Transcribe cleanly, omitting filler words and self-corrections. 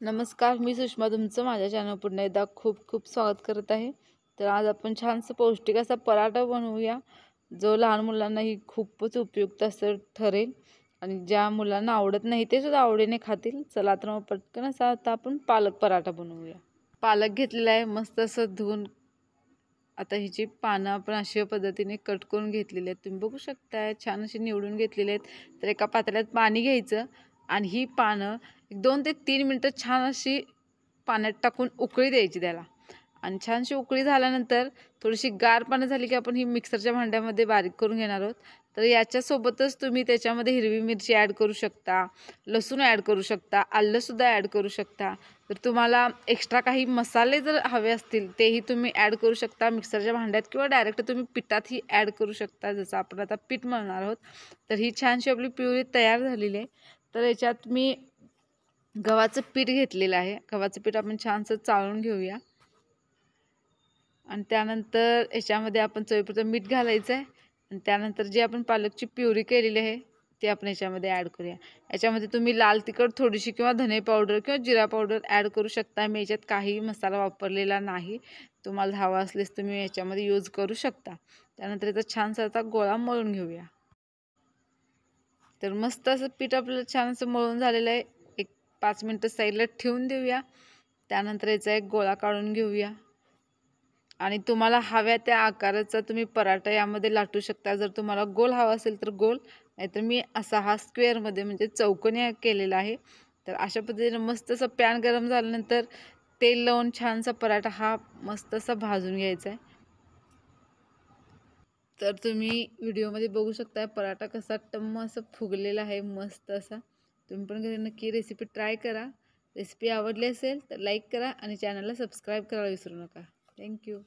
नमस्कार, मी सुषमा तुमचं माझ्या चॅनल पुन्हा एकदा खूप खूप स्वागत करत आहे। तर आज आपण छानसं पौष्टिक असा पराठा बनवूया, जो लहान मुलांनाही खूपच उपयुक्त असं ठरेल आणि ज्या मुलांना आवडत नाही ते सुद्धा आवडीने खातील। चला तर मग पटकन असा आता आपण पालक पराठा बनवूया। पालक घेतलेला आहे, मस्त असं धुवून आता हिची पानं आपण अशा पद्धतीने कट करून घेतलेली आहेत। तुम्ही बघू शकता छान अशी निवडून घेतलेली आहेत। तर एका पातेल्यात पाणी घ्यायचं आणि ही पानं 2 ते 3 मिनिटं छान अशी पाण्यात टाकून उकळी द्यायची त्याला आणि छानशी उकळी झाल्यानंतर थोडीशी गार पाणी झाली की आपण ही मिक्सरच्या भांड्यामध्ये बारीक करून घेणार आहोत। तर याच्यासोबतच तुम्ही त्याच्यामध्ये हिरवी मिरची ॲड करू शकता, लसूण ॲड करू शकता, आलंसुद्धा ॲड करू शकता। तर तुम्हाला एक्स्ट्रा काही मसाले जर हवे असतील तेही तुम्ही ॲड करू शकता मिक्सरच्या भांड्यात किंवा डायरेक्ट तुम्ही पिठातही ॲड करू शकता। जसं आपण आता पीठ मळणार आहोत, तर ही छानशी आपली प्युरी तयार झालेली आहे। तर याच्यात मी गव्हाचं पीठ घेतलेलं आहे। गव्हाचं पीठ आपण छानसं चाळून घेऊया आणि त्यानंतर याच्यामध्ये आपण चवीपुरतं मीठ घालायचं आहे आणि त्यानंतर जी आपण पालकची प्युरी केलेली आहे ती आपण याच्यामध्ये ॲड करूया। याच्यामध्ये तुम्ही लाल तिखट थोडीशी किंवा धने पावडर किंवा जिरा पावडर ॲड करू शकता। मी याच्यात काही मसाला वापरलेला नाही, तुम्हाला हवा असल्यास तुम्ही याच्यामध्ये यूज करू शकता। त्यानंतर याचा छानसा आता गोळा मळून घेऊया। तर मस्त असं पीठ आपलं छान असं मळून झालेलं आहे। 5 मिनिटं साईडला ठेवून देऊया। त्यानंतर याचा एक गोळा काढून घेऊया आणि तुम्हाला हव्या त्या आकाराचा तुम्ही पराठा यामध्ये लाटू शकता। जर तुम्हाला गोल हवा असेल तर गोल, नाहीतर मी असा हा स्क्वेअरमध्ये म्हणजे चौकोनी केलेला आहे। तर अशा पद्धतीने मस्त असं पॅन गरम झाल्यानंतर तेल लावून छानसा पराठा हा मस्त असा भाजून घ्यायचा आहे। तर तुम्ही व्हिडिओमध्ये बघू शकता पराठा कसा टम्म असं फुगलेला आहे, मस्त असा। तुम्ही पण घरी नक्की रेसिपी ट्राय करा। रेसिपी आवडली असेल तर लाईक करा आणि चॅनलला सबस्क्राईब करायला विसरू नका। थँक्यू।